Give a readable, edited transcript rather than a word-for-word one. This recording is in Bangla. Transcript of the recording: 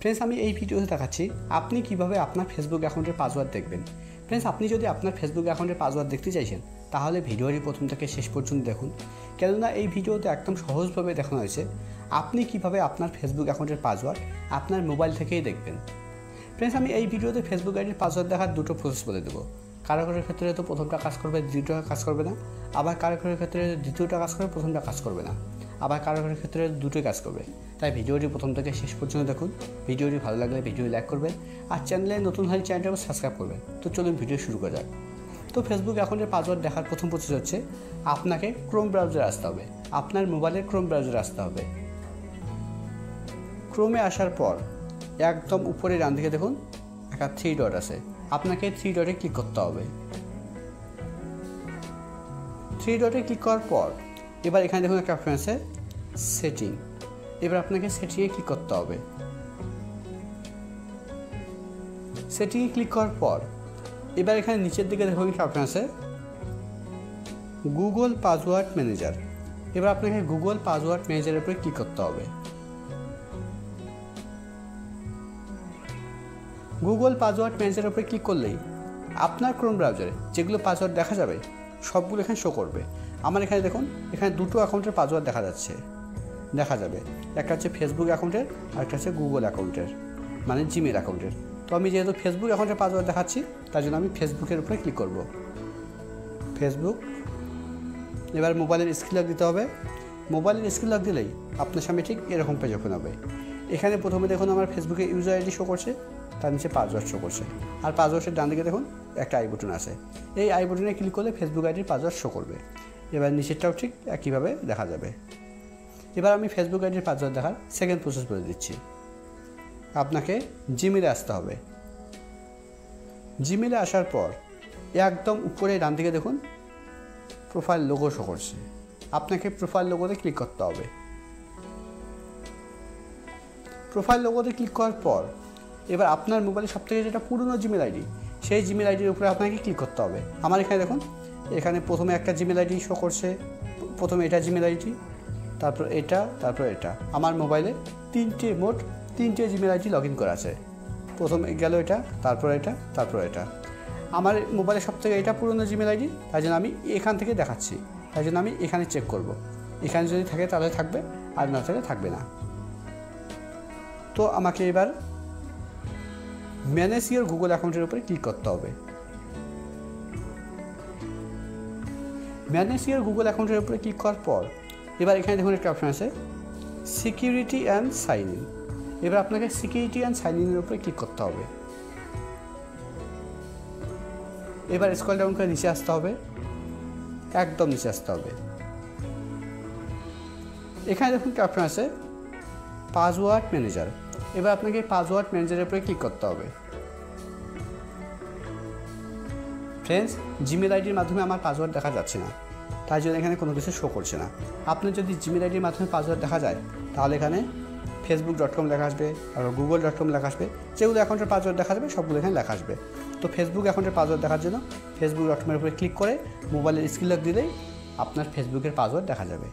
ফ্রেন্ডস, আমি এই ভিডিওতে দেখাচ্ছি আপনি কিভাবে আপনার ফেসবুক অ্যাকাউন্টের পাসওয়ার্ড দেখবেন। ফ্রেন্ডস, আপনি যদি আপনার ফেসবুক অ্যাকাউন্টের পাসওয়ার্ড দেখতে চাইছেন তাহলে ভিডিওটি প্রথম থেকে শেষ পর্যন্ত দেখুন, কেননা এই ভিডিওতে একদম সহজভাবে দেখানো হয়েছে আপনি কিভাবে আপনার ফেসবুক অ্যাকাউন্টের পাসওয়ার্ড আপনার মোবাইল থেকেই দেখবেন। ফ্রেন্ডস, আমি এই ভিডিওতে ফেসবুক আইডির পাসওয়ার্ড দেখার দুটো প্রসেস বলে দেবো। কারো কারোর ক্ষেত্রে তো প্রথমটা কাজ করবে, দ্বিতীয়টা কাজ করবে না। আবার কারো কারোর ক্ষেত্রে দ্বিতীয়টা কাজ করবে, প্রথমটা কাজ করবে না। আবার কারো কারোর ক্ষেত্রে দুটোই কাজ করবে। তাই ভিডিওটি প্রথম থেকে শেষ পর্যন্ত দেখুন। ভিডিওটি ভালো লাগলে ভিডিওটি লাইক করবেন, আর চ্যানেলে নতুন হলে চ্যানেলটাকে সাবস্ক্রাইব করবেন। তো চলুন ভিডিও শুরু করা যাক। তো ফেসবুক অ্যাকাউন্টের পাসওয়ার্ড দেখার প্রথম প্রসেস হচ্ছে আপনাকে ক্রোম ব্রাউজারে আসতে হবে। আপনার মোবাইলের ক্রোম ব্রাউজারে আসতে হবে। ক্রোমে আসার পর একদম উপরে ডান দিকে দেখুন একটা 3 ডট আছে, আপনাকে 3 ডটে ক্লিক করতে হবে। 3 ডটে ক্লিক করার পর এবার এখানে দেখুন একটা অপশন আছে সেটিং। এবার আপনাকে সেটিংয়ে ক্লিক করতে হবে। সেটিংয়ে ক্লিক করার পর এবার এখানে নিচের দিকে দেখুন একটা অপশন আছে গুগল পাসওয়ার্ড ম্যানেজার। এবার আপনাকে গুগল পাসওয়ার্ড ম্যানেজারের উপরে ক্লিক করতে হবে। গুগল পাসওয়ার্ড ম্যানেজারের উপরে ক্লিক করলেই আপনার ক্রোম ব্রাউজারে যেগুলো পাসওয়ার্ড দেখা যাবে সবগুলো এখানে শো করবে। আমার এখানে দেখুন এখানে দুটো অ্যাকাউন্টের পাসওয়ার্ড দেখা যাবে। একটা হচ্ছে ফেসবুক অ্যাকাউন্টের আর একটা হচ্ছে গুগল অ্যাকাউন্টের, মানে জিমেল অ্যাকাউন্টের। তো আমি যেহেতু ফেসবুক অ্যাকাউন্টের পাসওয়ার্ড দেখাচ্ছি তার জন্য আমি ফেসবুকের উপরে ক্লিক করব। ফেসবুক। এবার মোবাইলের স্ক্রিন লক দিতে হবে। মোবাইলের স্ক্রিন লক দিলেই আপনার সামনে ঠিক এরকম পেজ ওপেন হবে। এখানে প্রথমে দেখুন আমার ফেসবুকে ইউজার আইডি শো করছে, তার নিচে পাসওয়ার্ড শো করছে, আর পাসওয়ার্ডের ডান দিকে দেখুন একটা আই বাটন আছে। এই আই বাটনে ক্লিক করলে ফেসবুক আইডির পাসওয়ার্ড শো করবে। এবার নিচেরটাও ঠিক একইভাবে দেখা যাবে। এবার আমি ফেসবুক আইডির পাসওয়ার্ড দেখার সেকেন্ড প্রসেস বলে দিচ্ছি। আপনাকে জিমেলে আসতে হবে। জিমেলে আসার পর একদম উপরে ডান দিকে দেখুন প্রোফাইল লোগো শো করছে, আপনাকে প্রোফাইল লোগোতে ক্লিক করতে হবে। প্রোফাইল লোগোতে ক্লিক করার পর এবার আপনার মোবাইলে সবথেকে যেটা পুরনো জিমেল আইডি সেই জিমেল আইডির উপরে আপনাকে ক্লিক করতে হবে। আমার এখানে দেখুন এখানে প্রথমে একটা জিমেল আইডি শো করছে, প্রথমে এটা জিমেল আইডি, তারপর এটা, তারপর এটা। আমার মোবাইলে মোট তিনটে জিমেল আইডি লগ ইন করা আছে। প্রথমে গেল এটা, তারপর এটা, তারপর এটা। আমার মোবাইলে সবথেকে এটা পুরনো জিমেল আইডি, তাই জন্য আমি এখান থেকে দেখাচ্ছি। তাই জন্য আমি এখানে চেক করব। এখানে যদি থাকে তাহলে থাকবে, আর না থাকলে থাকবে না। তো আমাকে এবার ম্যানেজ ইওর গুগল অ্যাকাউন্টের উপরে ক্লিক করতে হবে। ম্যানেজ ইওর গুগল অ্যাকাউন্টের উপরে ক্লিক করার পর এবার এখানে দেখুন একটা অপশন আছে সিকিউরিটি অ্যান্ড সাইন ইন। এবার আপনাকে সিকিউরিটি অ্যান্ড সাইন ইনের উপরে ক্লিক করতে হবে। এবার স্ক্রল ডাউন করে নিচে আসতে হবে, একদম নিচে আসতে হবে। এখানে দেখুন একটা অপশন আছে পাসওয়ার্ড ম্যানেজার। এবার আপনাকে পাসওয়ার্ড ম্যানেজারের উপরে ক্লিক করতে হবে। ফ্রেন্ডস, জিমেল আইডির মাধ্যমে আমার পাসওয়ার্ড দেখা যাচ্ছে না, তাই জন্য এখানে কোনো কিছু শো করছে না। আপনার যদি জিমেল আইডির মাধ্যমে পাসওয়ার্ড দেখা যায় তাহলে এখানে facebook.com লেখা আসবে, আর google.com লেখা আসবে। যেগুলো অ্যাকাউন্টের পাসওয়ার্ড দেখা যাবে সবগুলো এখানে লেখা আসবে। তো ফেসবুক অ্যাকাউন্টের পাসওয়ার্ড দেখার জন্য facebook.com এর উপরে ক্লিক করে মোবাইলের স্ক্রিন লক দিলেই আপনার ফেসবুকের পাসওয়ার্ড দেখা যাবে।